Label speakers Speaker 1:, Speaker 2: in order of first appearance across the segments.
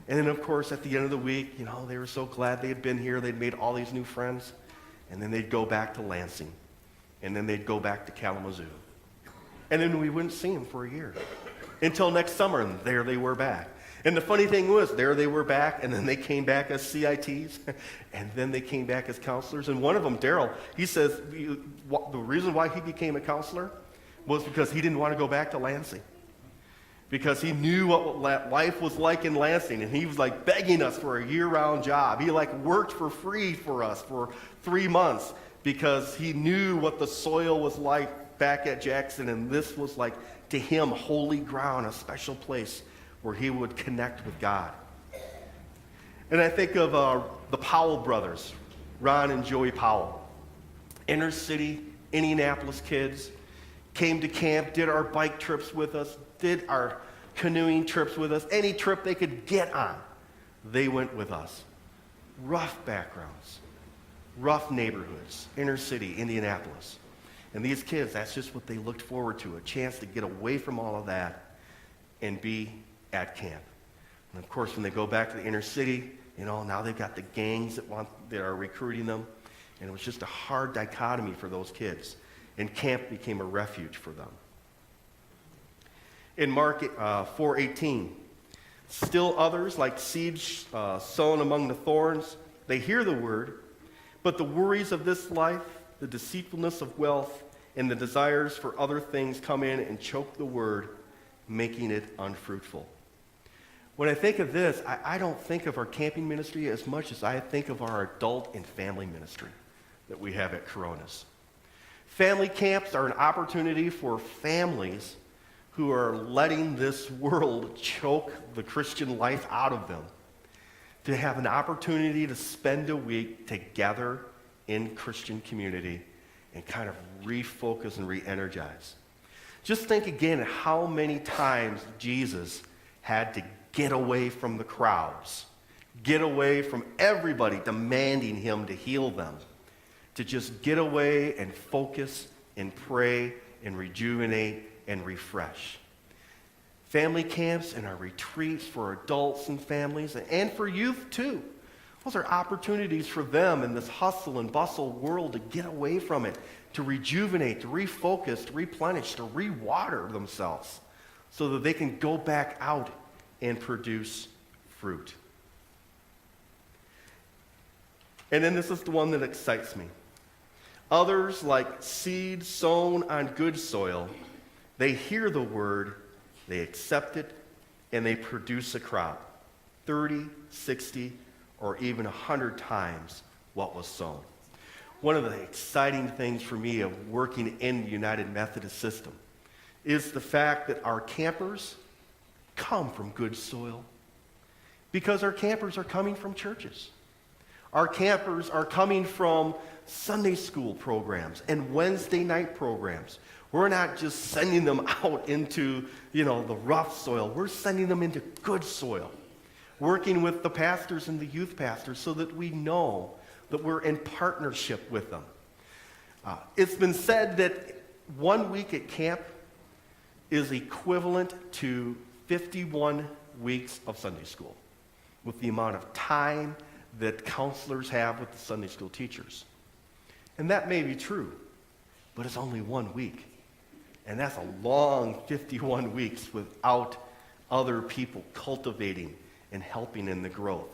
Speaker 1: And then, of course, at the end of the week, they were so glad they had been here. They'd made all these new friends. And then they'd go back to Lansing. And then they'd go back to Kalamazoo. And then we wouldn't see them for a year. Until next summer, and there they were back. And the funny thing was, there they were back, and then they came back as CITs, and then they came back as counselors. And one of them, Daryl, he says the reason why he became a counselor was because he didn't want to go back to Lansing. Because he knew what life was like in Lansing, and he was like begging us for a year-round job. He worked for free for us for 3 months because he knew what the soil was like back at Jackson, and this was like, to him, holy ground, a special place where he would connect with God. And I think of the Powell brothers, Ron and Joey Powell. Inner city, Indianapolis kids, came to camp, did our bike trips with us, did our canoeing trips with us, any trip they could get on, they went with us. Rough backgrounds, rough neighborhoods, inner city, Indianapolis. And these kids, that's just what they looked forward to, a chance to get away from all of that and be at camp. And of course, when they go back to the inner city, now they've got the gangs that are recruiting them. And it was just a hard dichotomy for those kids. And camp became a refuge for them. In Mark 4:18, still others, like seeds sown among the thorns, they hear the word, but the worries of this life, the deceitfulness of wealth, and the desires for other things come in and choke the word, making it unfruitful. When I think of this, I don't think of our camping ministry as much as I think of our adult and family ministry that we have at Coronas. Family camps are an opportunity for families who are letting this world choke the Christian life out of them to have an opportunity to spend a week together in Christian community and kind of refocus and re-energize. Just think again how many times Jesus had to get away from the crowds, get away from everybody demanding him to heal them, to just get away and focus and pray and rejuvenate and refresh. Family camps and our retreats for adults and families and for youth too. Those are opportunities for them in this hustle and bustle world to get away from it, to rejuvenate, to refocus, to replenish, to re-water themselves so that they can go back out and produce fruit. And then this is the one that excites me. Others, like seed sown on good soil, they hear the word, they accept it, and they produce a crop, 30, 60, or even 100 times what was sown. One of the exciting things for me of working in the United Methodist system is the fact that our campers come from good soil because our campers are coming from churches. Our campers are coming from Sunday school programs and Wednesday night programs. We're not just sending them out into, the rough soil. We're sending them into good soil, working with the pastors and the youth pastors so that we know that we're in partnership with them. It's been said that 1 week at camp is equivalent to 51 weeks of Sunday school with the amount of time that counselors have with the Sunday school teachers. And that may be true, but it's only 1 week. And that's a long 51 weeks without other people cultivating and helping in the growth.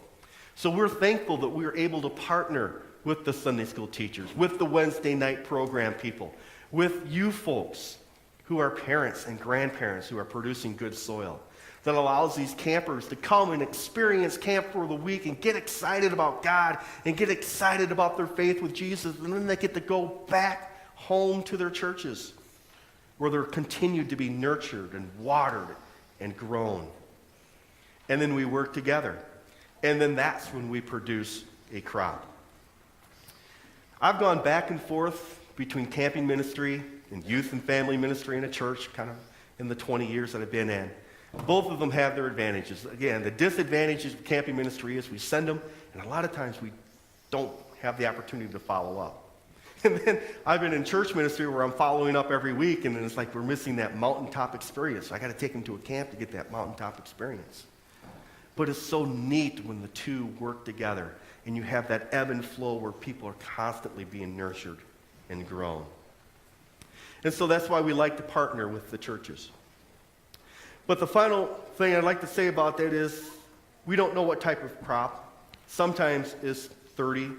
Speaker 1: So we're thankful that we're able to partner with the Sunday school teachers, with the Wednesday night program people, with you folks who are parents and grandparents who are producing good soil, that allows these campers to come and experience camp for the week and get excited about God and get excited about their faith with Jesus, and then they get to go back home to their churches where they're continued to be nurtured and watered and grown. And then we work together. And then that's when we produce a crop. I've gone back and forth between camping ministry and youth and family ministry in a church, kind of in the 20 years that I've been in. Both of them have their advantages. Again, the disadvantages of camping ministry is we send them, and a lot of times we don't have the opportunity to follow up. And then I've been in church ministry where I'm following up every week, and then it's like we're missing that mountaintop experience. So I got to take them to a camp to get that mountaintop experience. But it's so neat when the two work together and you have that ebb and flow where people are constantly being nurtured and grown. And so that's why we like to partner with the churches. But the final thing I'd like to say about that is we don't know what type of crop. Sometimes it's 30,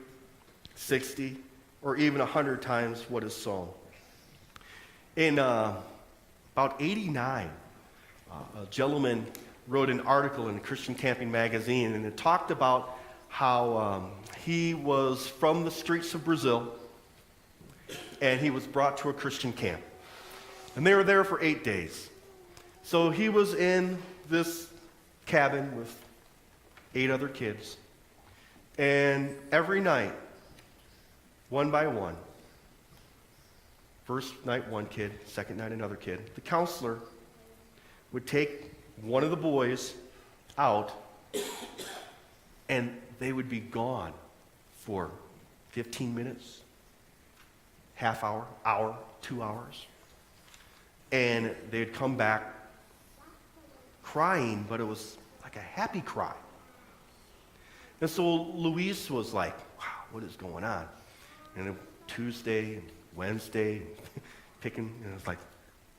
Speaker 1: 60, or even 100 times what is sown. In about 89, a gentleman wrote an article in the Christian Camping magazine, and it talked about how he was from the streets of Brazil, and he was brought to a Christian camp. And they were there for 8 days. So he was in this cabin with 8 other kids, and every night, one by one, first night one kid, second night another kid, the counselor would take one of the boys out, and they would be gone for 15 minutes, half hour, 2 hours. And they'd come back crying, but it was like a happy cry. And so Luis was like, wow, what is going on? And Tuesday, Wednesday, picking, and it's like,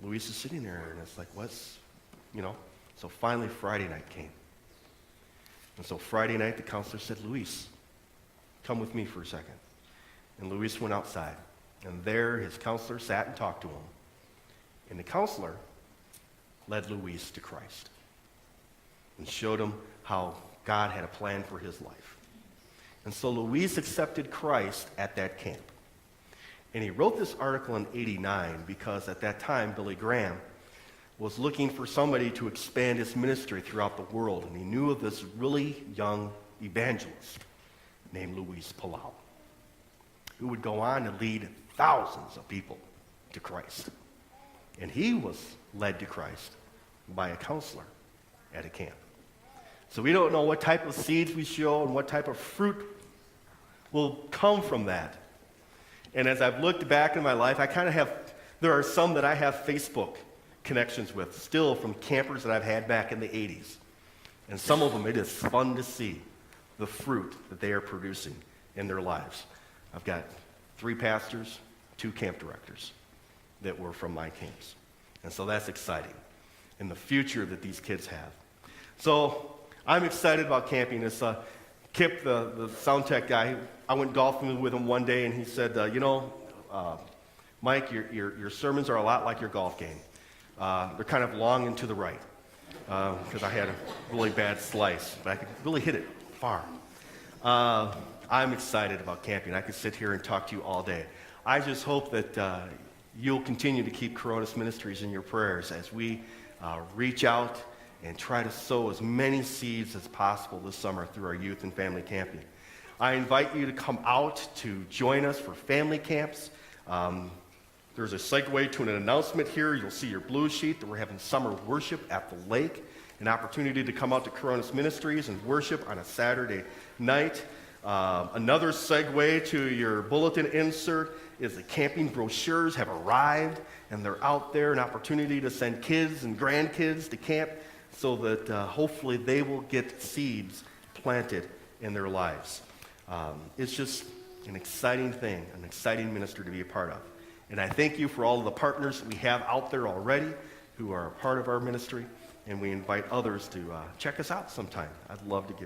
Speaker 1: Luis is sitting there, and it's like, what's, So finally Friday night came. And so Friday night, the counselor said, Luis, come with me for a second. And Luis went outside. And there his counselor sat and talked to him. And the counselor led Luis to Christ and showed him how God had a plan for his life. And so Luis accepted Christ at that camp. And he wrote this article in 89 because at that time, Billy Graham was looking for somebody to expand his ministry throughout the world. And he knew of this really young evangelist named Luis Palau, who would go on to lead thousands of people to Christ. And he was led to Christ by a counselor at a camp. So we don't know what type of seeds we sow and what type of fruit will come from that. And as I've looked back in my life, there are some that I have Facebook connections with, still from campers that I've had back in the 80s. And some of them, it is fun to see the fruit that they are producing in their lives. I've got 3 pastors, 2 camp directors that were from my camps. And so that's exciting. And the future that these kids have. So I'm excited about camping. It's Kip, the sound tech guy, I went golfing with him one day, and he said, Mike, your sermons are a lot like your golf game. They're kind of long and to the right, because I had a really bad slice, but I could really hit it far. I'm excited about camping. I could sit here and talk to you all day. I just hope that you'll continue to keep Coronas Ministries in your prayers as we reach out and try to sow as many seeds as possible this summer through our youth and family camping. I invite you to come out to join us for family camps. There's a segue to an announcement here. You'll see your blue sheet that we're having summer worship at the lake, an opportunity to come out to Coronas Ministries and worship on a Saturday night. Another segue to your bulletin insert is the camping brochures have arrived, and they're out there, an opportunity to send kids and grandkids to camp so that hopefully they will get seeds planted in their lives. It's just an exciting thing, an exciting ministry to be a part of. And I thank you for all of the partners that we have out there already who are a part of our ministry, and we invite others to check us out sometime. I'd love to get